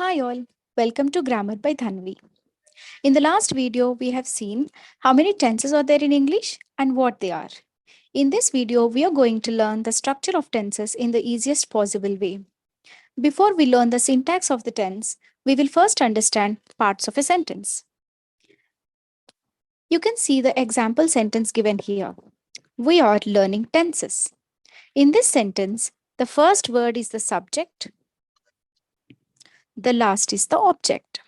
Hi all, welcome to Grammar by Dhanvi. In the last video, we have seen how many tenses are there in English and what they are. In this video, we are going to learn the structure of tenses in the easiest possible way. Before we learn the syntax of the tense, we will first understand parts of a sentence. You can see the example sentence given here. We are learning tenses. In this sentence, the first word is the subject, the last is the object.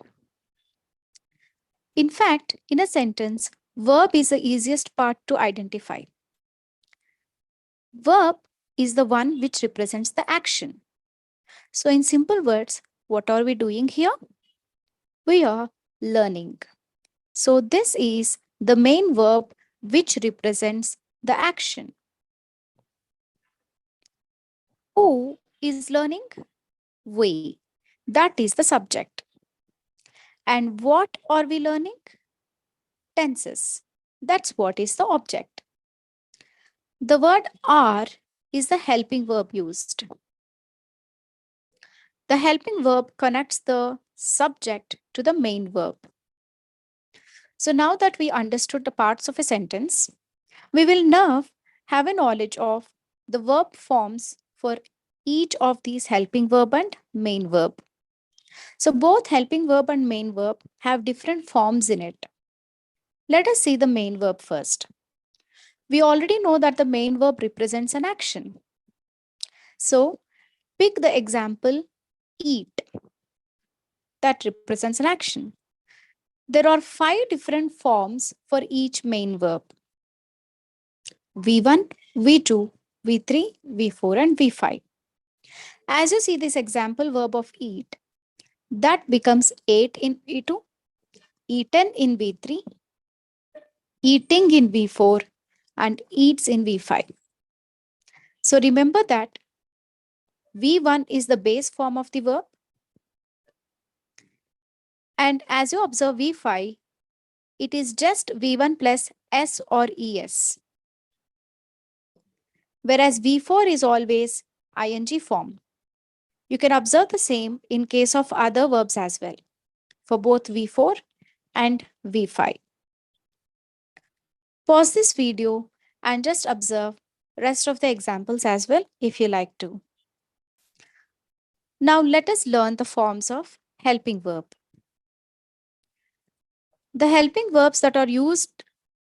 In fact, in a sentence, verb is the easiest part to identify. Verb is the one which represents the action. So, in simple words, what are we doing here? We are learning. So, this is the main verb which represents the action. Who is learning? We. That is the subject. And what are we learning? Tenses. That's what is the object. The word are is the helping verb used. The helping verb connects the subject to the main verb. So now that we understood the parts of a sentence, we will now have a knowledge of the verb forms for each of these helping verb and main verb. So both helping verb and main verb have different forms in it. Let us see the main verb first. We already know that the main verb represents an action. So pick the example eat that represents an action. There are 5 different forms for each main verb: V1, V2, V3, V4, and V5. As you see this example verb of eat, that becomes ate in V2, eaten in V3, eating in V4, and eats in V5. So remember that V1 is the base form of the verb, and as you observe V5, it is just V1 plus S or ES, whereas V4 is always ing form. You can observe the same in case of other verbs as well, for both V4 and V5. Pause this video and just observe rest of the examples as well if you like to. Now let us learn the forms of helping verb. The helping verbs that are used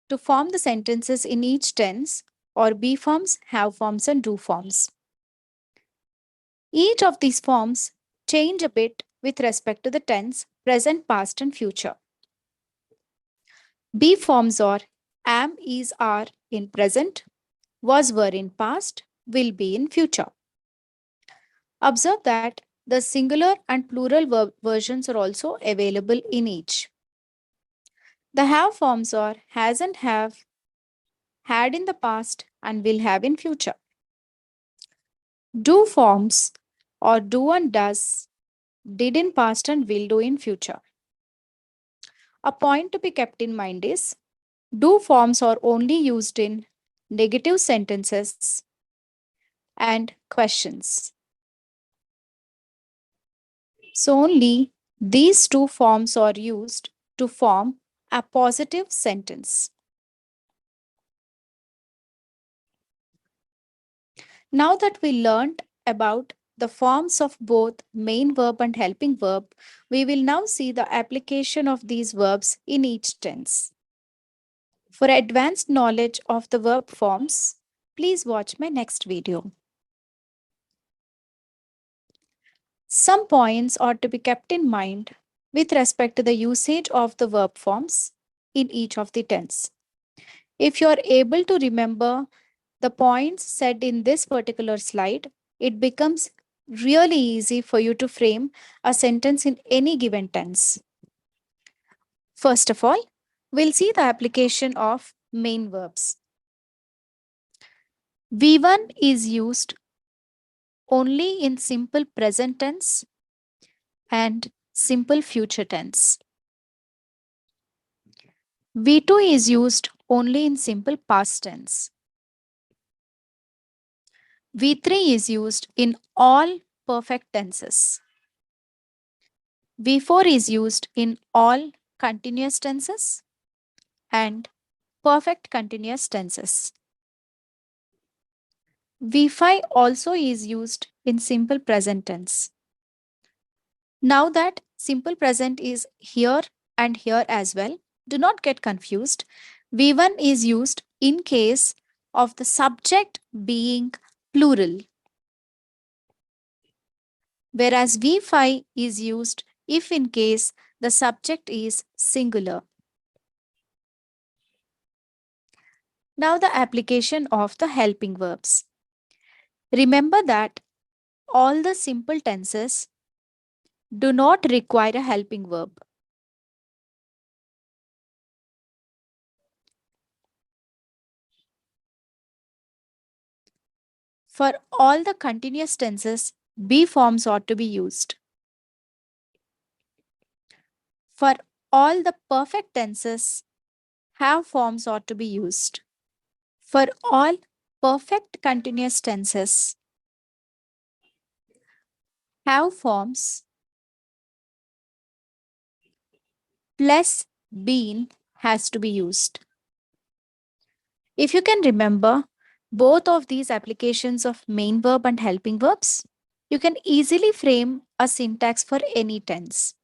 to form the sentences in each tense are be forms, have forms, and do forms. Each of these forms change a bit with respect to the tense, present, past, and future. Be forms are am, is, are in present, was, were in past, will be in future. Observe that the singular and plural versions are also available in each. The have forms are has and have, had in the past, and will have in future. Do forms are do and does, did in past, and will do in future. A point to be kept in mind is do forms are only used in negative sentences and questions. So only these two forms are used to form a positive sentence. Now that we learned about the forms of both main verb and helping verb, we will now see the application of these verbs in each tense. For advanced knowledge of the verb forms, please watch my next video. Some points are to be kept in mind with respect to the usage of the verb forms in each of the tense. If you are able to remember the points said in this particular slide, it becomes really easy for you to frame a sentence in any given tense. First of all, we'll see the application of main verbs. V1 is used only in simple present tense and simple future tense. V2 is used only in simple past tense. V3 is used in all perfect tenses. V4 is used in all continuous tenses and perfect continuous tenses. V5 also is used in simple present tense. Now that simple present is here and here as well, do not get confused. V1 is used in case of the subject being plural, whereas V5 is used if in case the subject is singular. Now the application of the helping verbs. Remember that all the simple tenses do not require a helping verb. For all the continuous tenses, be forms ought to be used. For all the perfect tenses, have forms ought to be used. For all perfect continuous tenses, have forms plus been has to be used. If you can remember both of these applications of main verb and helping verbs, you can easily frame a syntax for any tense.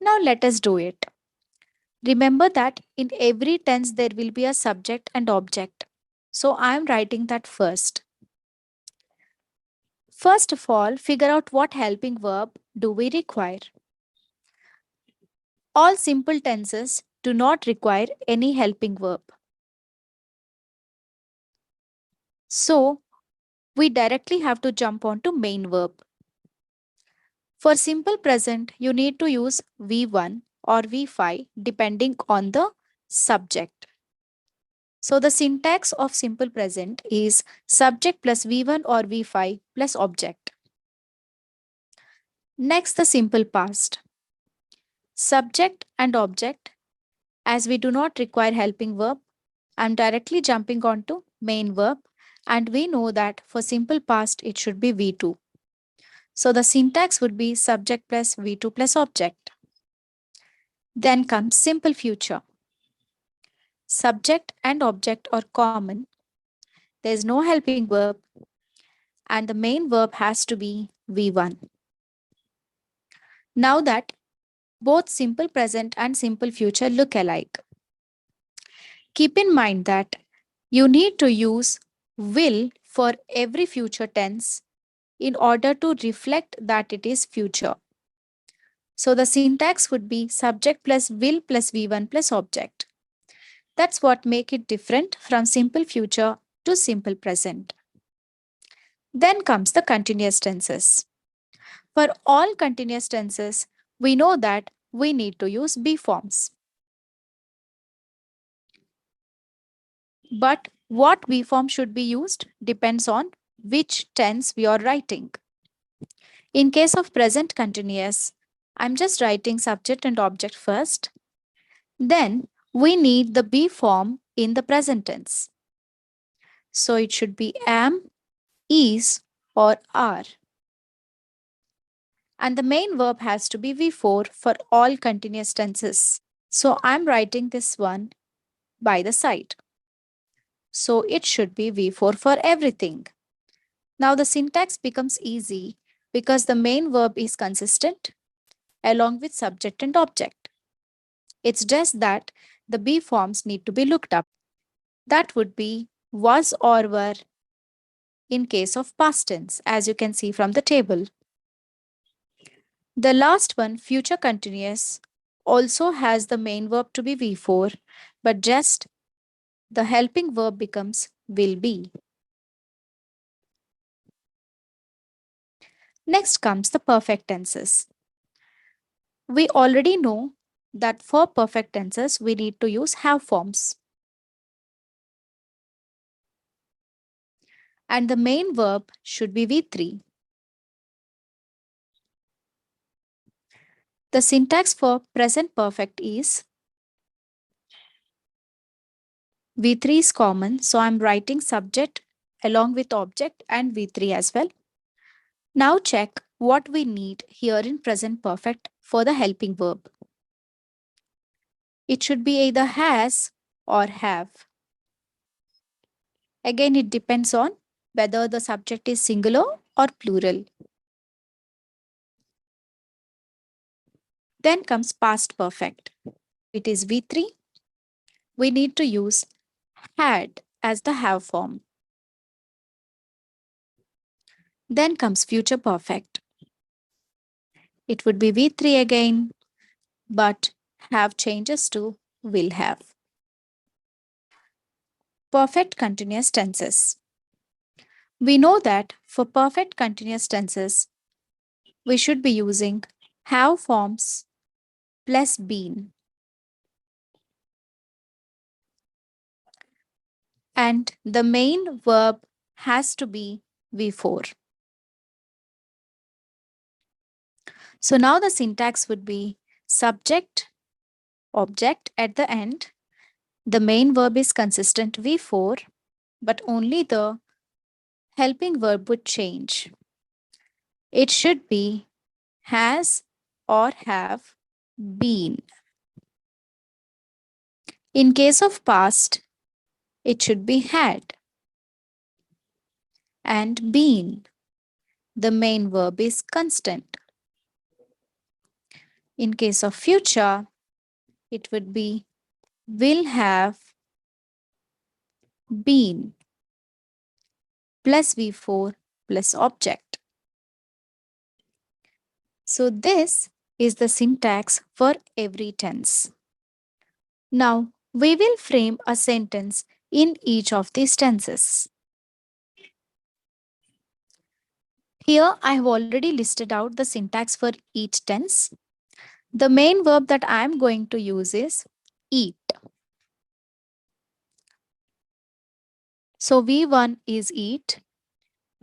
Now let us do it. Remember that in every tense there will be a subject and object. So I am writing that first. First of all, figure out what helping verb do we require. All simple tenses do not require any helping verb. So we directly have to jump on to main verb. For simple present, you need to use V1 or V5 depending on the subject. So the syntax of simple present is subject plus V1 or V5 plus object. Next, the simple past. Subject and object. As we do not require helping verb, I'm directly jumping onto main verb, and we know that for simple past it should be V2. So the syntax would be subject plus V2 plus object. Then comes simple future. Subject and object are common. There is no helping verb, and the main verb has to be V1. Now that both simple present and simple future look alike, keep in mind that you need to use will for every future tense in order to reflect that it is future. So the syntax would be subject plus will plus V1 plus object. That's what make it different from simple future to simple present. Then comes the continuous tenses. For all continuous tenses, we know that we need to use be forms. But what be form should be used depends on which tense we are writing. In case of present continuous, I'm just writing subject and object first. Then we need the be form in the present tense. So it should be am, is, or are. And the main verb has to be V4 for all continuous tenses. So I'm writing this one by the side. So it should be V4 for everything. Now the syntax becomes easy because the main verb is consistent along with subject and object. It's just that the be forms need to be looked up. That would be was or were in case of past tense, as you can see from the table. The last one, future continuous, also has the main verb to be V4, but just the helping verb becomes will be. Next comes the perfect tenses. We already know that for perfect tenses, we need to use have forms. And the main verb should be V3. The syntax for present perfect is V3 is common, so I'm writing subject along with object and V3 as well. Now check what we need here in present perfect for the helping verb. It should be either has or have. Again, it depends on whether the subject is singular or plural. Then comes past perfect. It is V3. We need to use had as the have form. Then comes future perfect. It would be V3 again, but have changes to will have. Perfect continuous tenses. We know that for perfect continuous tenses, we should be using have forms plus been. And the main verb has to be V4. So now the syntax would be subject, object at the end. The main verb is consistent V4, but only the helping verb would change. It should be has or have been. In case of past, it should be had and been. The main verb is constant. In case of future, it would be will have been plus V4 plus object. So this is the syntax for every tense. Now we will frame a sentence in each of these tenses. Here I have already listed out the syntax for each tense. The main verb that I am going to use is eat. So V1 is eat,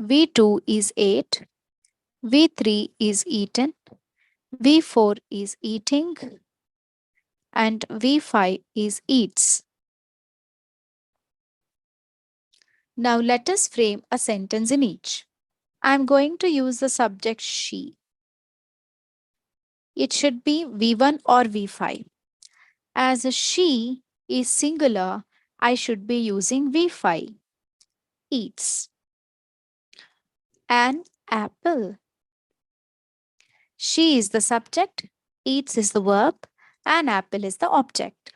V2 is ate, V3 is eaten, V4 is eating, and V5 is eats. Now let us frame a sentence in each. I am going to use the subject she. It should be V1 or V5. As a she is singular, I should be using V5. Eats. An apple. She is the subject, eats is the verb, and apple is the object.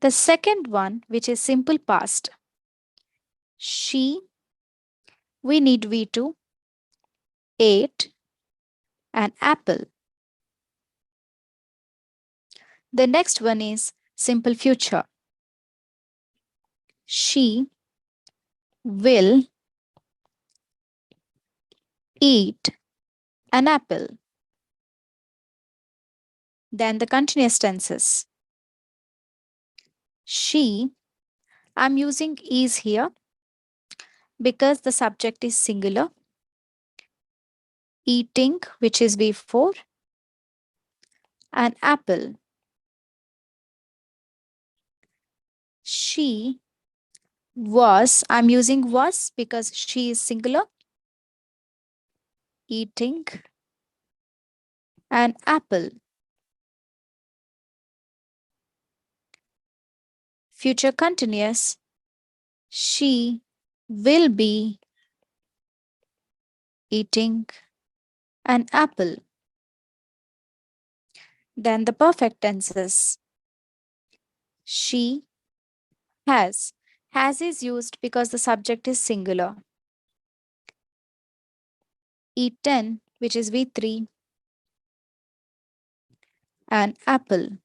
The second one, which is simple past. She, we need V2, ate, an apple. The next one is simple future. She will eat an apple. Then the continuous tenses. She, I'm using is here because the subject is singular. Eating, which is V4, an apple. She was, I'm using was because she is singular. Eating an apple. Future continuous. She will be eating an apple. Then the perfect tenses. She has. Has is used because the subject is singular. Eaten, which is V3, an apple.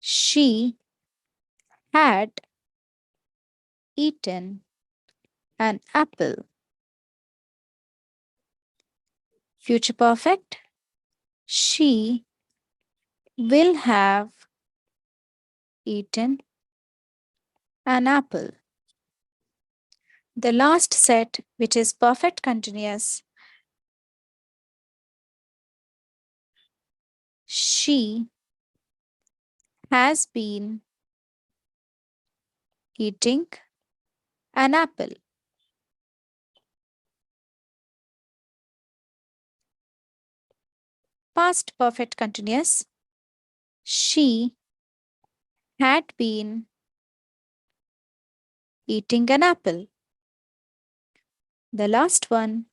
She had eaten an apple. Future perfect. She will have eaten an apple. The last set, which is perfect continuous. She has been eating an apple. Past perfect continuous. She had been eating an apple. The last one.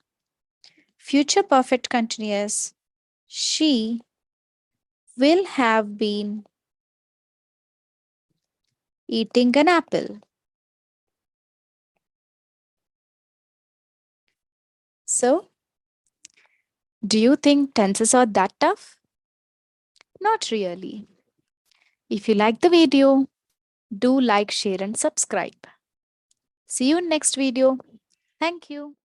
Future perfect continuous. She will have been eating an apple. So, do you think tenses are that tough? Not really. If you like the video, do like, share, and subscribe. See you in next video. Thank you.